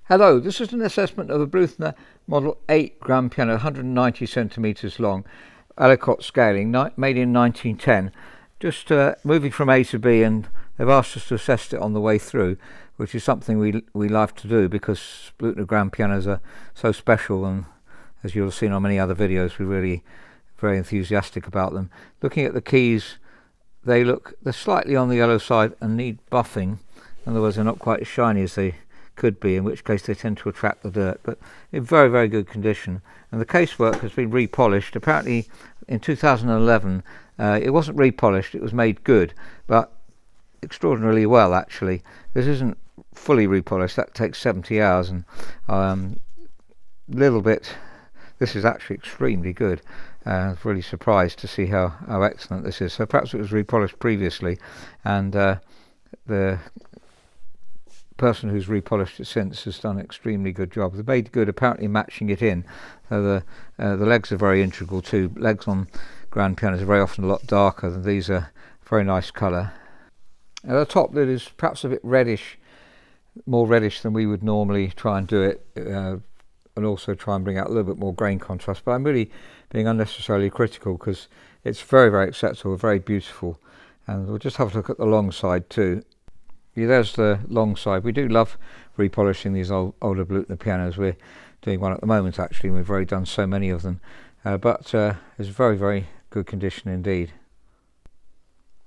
Hello, this is an assessment of a Bluthner Model 8 grand piano, 190 centimetres long, Aliquot scaling, made in 1910. Just moving from A to B, and they've asked us to assess it on the way through, which is something we love to do because Bluthner grand pianos are so special, and as you'll have seen on many other videos, we're really very enthusiastic about them. Looking at the keys, they're slightly on the yellow side and need buffing. In other words, they're not quite as shiny as they could be, in which case they tend to attract the dirt, but in very, very good condition. And the casework has been repolished. Apparently in 2011 it wasn't repolished, it was made good, but extraordinarily well actually. This isn't fully repolished, that takes 70 hours, and this is actually extremely good. I was really surprised to see how excellent this is. So perhaps it was repolished previously, and the person who's repolished it since has done an extremely good job. They made good apparently matching it in. So the legs are very integral too. Legs on grand pianos are very often a lot darker than these are. Very nice colour. The top lid is perhaps a bit reddish, more reddish than we would normally try and do it, and also try and bring out a little bit more grain contrast. But I'm really being unnecessarily critical because it's very, very acceptable, very beautiful. And we'll just have a look at the long side too. Yeah, there's the long side. We do love repolishing these older Bluthner pianos. We're doing one at the moment actually, and we've already done so many of them, but it's very, very good condition indeed.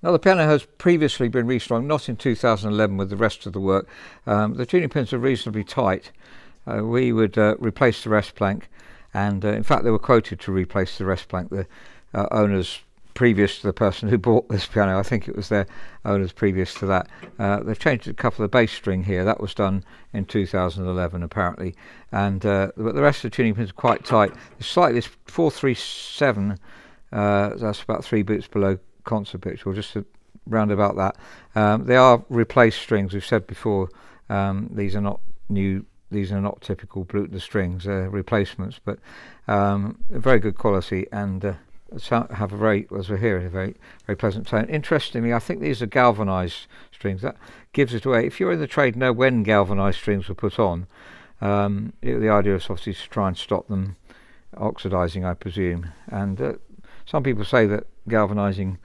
Now the piano has previously been restrung, not in 2011 with the rest of the work. The tuning pins are reasonably tight. We would replace the rest plank, and in fact they were quoted to replace the rest plank. The owners previous to the person who bought this piano, I think it was their owners previous to that, they've changed a couple of bass string here. That was done in 2011 apparently, and but the rest of the tuning pins are quite tight. It's slightly 437, that's about 3 beats below concert pitch, or just round about that. They are replaced strings. We've said before, these are not new, these are not typical Bluthner strings, they're replacements, but very good quality, and have a very, as we're hearing, a very, very pleasant tone. Interestingly, I think these are galvanised strings. That gives it away. If you're in the trade, know when galvanised strings were put on. The idea is obviously to try and stop them oxidising, I presume. And some people say that galvanising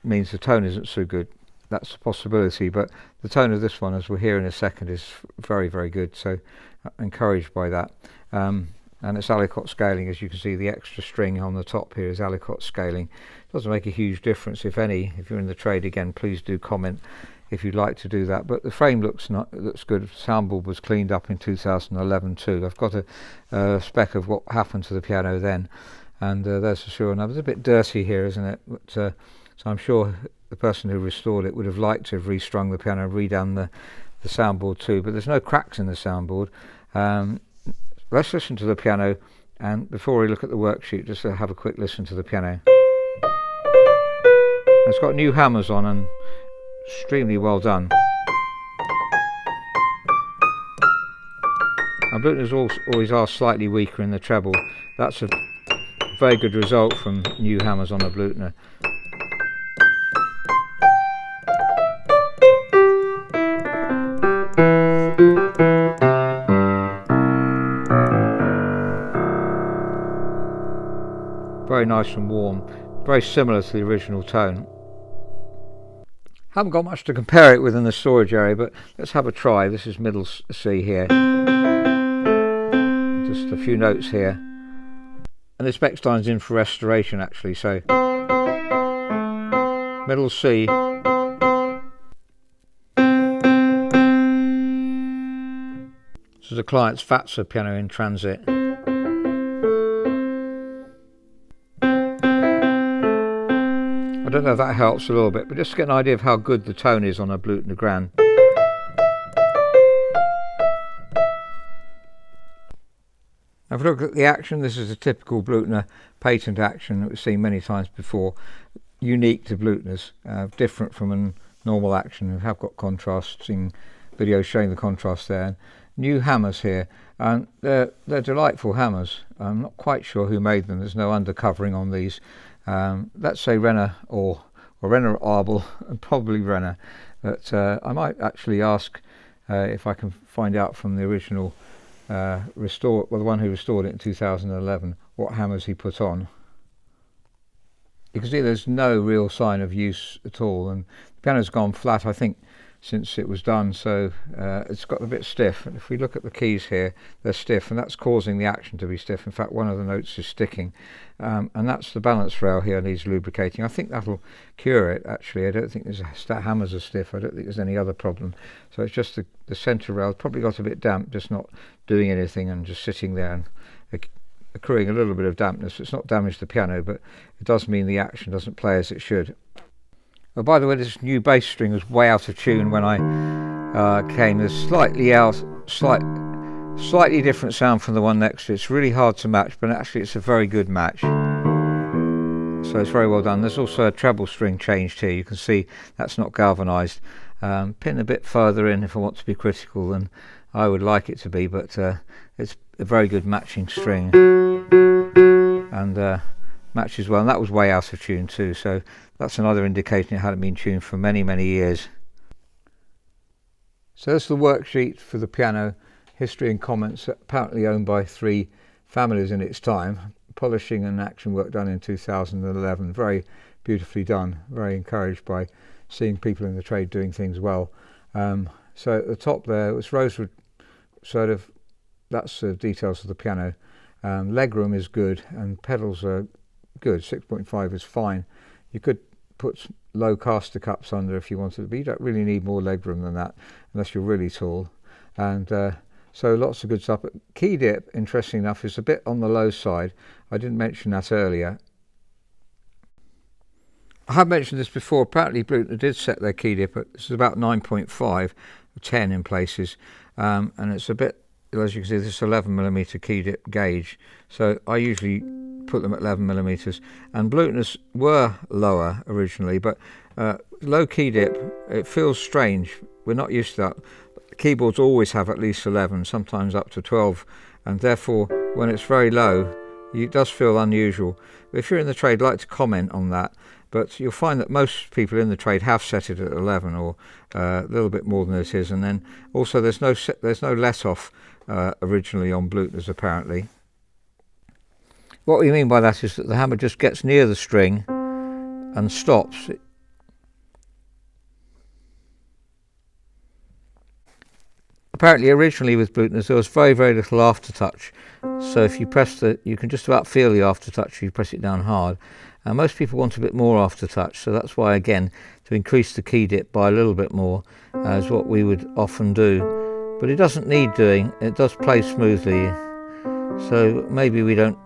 means the tone isn't so good. That's a possibility, but the tone of this one, as we'll hear in a second, is very, very good. So encouraged by that. And it's Aliquot scaling. As you can see, the extra string on the top here is Aliquot scaling. Doesn't make a huge difference, if any. If you're in the trade, again, please do comment if you'd like to do that. But the frame looks good. Soundboard was cleaned up in 2011 too. I've got a spec of what happened to the piano then, and there's for sure. Now it's a bit dirty here, isn't it? But so I'm sure the person who restored it would have liked to have restrung the piano, redone the soundboard too. But there's no cracks in the soundboard. Let's listen to the piano, and before we look at the worksheet, just have a quick listen to the piano. It's got new hammers on, and extremely well done. Our Bluthners always are slightly weaker in the treble. That's a very good result from new hammers on a Bluthner. Very nice and warm, very similar to the original tone. Haven't got much to compare it with in the storage area, but let's have a try. This is middle C here. Just a few notes here. And this Bechstein's in for restoration actually, so middle C. This is a client's Fatsa piano in transit. I don't know if that helps a little bit, but just to get an idea of how good the tone is on a Bluthner Grand. Now if we look at the action, this is a typical Bluthner patent action that we've seen many times before, unique to Bluthners, different from a normal action. We have got contrast, seen videos showing the contrast there. And new hammers here, and they're delightful hammers. I'm not quite sure who made them, there's no undercovering on these. Let's say Renner or Renner Arbel, and probably Renner, but I might actually ask if I can find out from the original the one who restored it in 2011, what hammers he put on. You can see there's no real sign of use at all, and the piano's gone flat, I think, since it was done, so it's got a bit stiff. And if we look at the keys here, they're stiff, and that's causing the action to be stiff. In fact, one of the notes is sticking, and that's the balance rail here needs lubricating. I think that'll cure it, actually. I don't think hammers are stiff. I don't think there's any other problem. So it's just the centre rail probably got a bit damp, just not doing anything and just sitting there and accruing a little bit of dampness. It's not damaged the piano, but it does mean the action doesn't play as it should. Oh, by the way, this new bass string was way out of tune when I came. There's slightly different sound from the one next to it. It's really hard to match, but actually it's a very good match. So it's very well done. There's also a treble string changed here. You can see that's not galvanised. Pin a bit further in if I want to be critical than I would like it to be, but it's a very good matching string, and matches well. And that was way out of tune too, so that's another indication it hadn't been tuned for many years. So that's the worksheet for the piano, history and comments, apparently owned by 3 families in its time. Polishing and action work done in 2011, very beautifully done. Very encouraged by seeing people in the trade doing things well. So at the top there was rosewood, sort of, that's the details of the piano. Legroom is good and pedals are good. 6.5 is fine. You could put low caster cups under if you wanted, but you don't really need more legroom than that unless you're really tall. And so lots of good stuff. But key dip, interesting enough, is a bit on the low side. I didn't mention that earlier. I have mentioned this before. Apparently Bluthner did set their key dip at, this is about 9.5, 10 in places, and it's a bit, as you can see, this is 11mm key dip gauge, so I usually put them at 11mm, and Bluthner's were lower originally, but low key dip, it feels strange. We're not used to that. Keyboards always have at least 11, sometimes up to 12, and therefore when it's very low it does feel unusual. If you're in the trade, I'd like to comment on that, but you'll find that most people in the trade have set it at 11 or a little bit more than it is, and then also there's no let off originally on Bluthner's apparently. What we mean by that is that the hammer just gets near the string and stops. Apparently originally with Bluthner's there was very little aftertouch, so if you press you can just about feel the aftertouch if you press it down hard, and most people want a bit more aftertouch, so that's why, again, to increase the key dip by a little bit more is what we would often do, but it doesn't need doing. It does play smoothly, so maybe we don't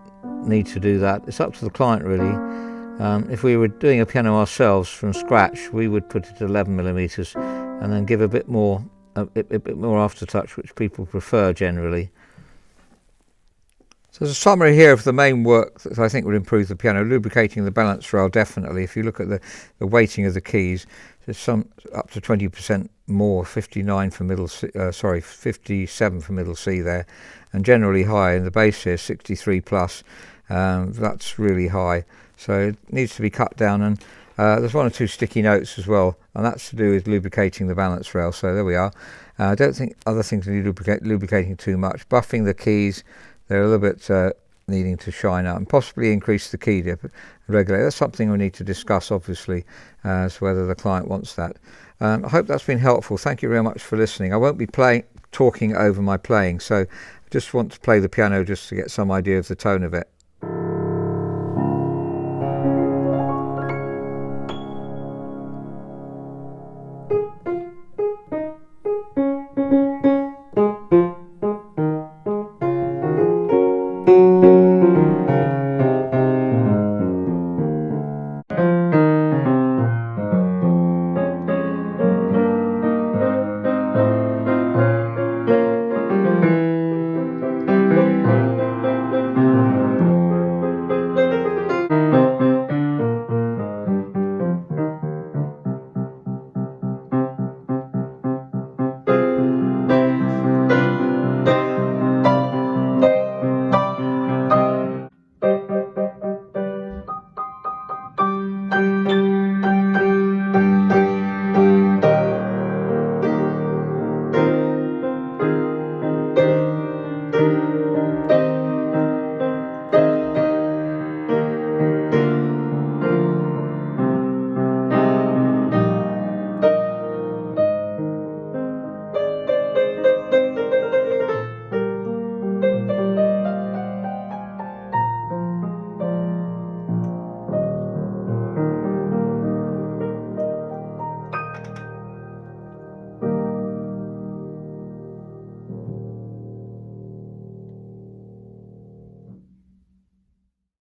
need to do that. It's up to the client really. If we were doing a piano ourselves from scratch, we would put it at 11mm and then give a bit more aftertouch, which people prefer generally. So there's a summary here of the main work that I think would improve the piano. Lubricating the balance rail, definitely. If you look at the weighting of the keys, there's some up to 20% more, 59 for middle C, 57 for middle C there, and generally high in the bass here, 63 plus. That's really high, so it needs to be cut down, and there's 1 or 2 sticky notes as well, and that's to do with lubricating the balance rail. So there we are. I don't think other things need lubricating too much. Buffing the keys, they're a little bit needing to shine out, and possibly increase the key dip and regulate. That's something we need to discuss, obviously, as to whether the client wants that. I hope that's been helpful. Thank you very much for listening. I won't be talking over my playing, so I just want to play the piano just to get some idea of the tone of it.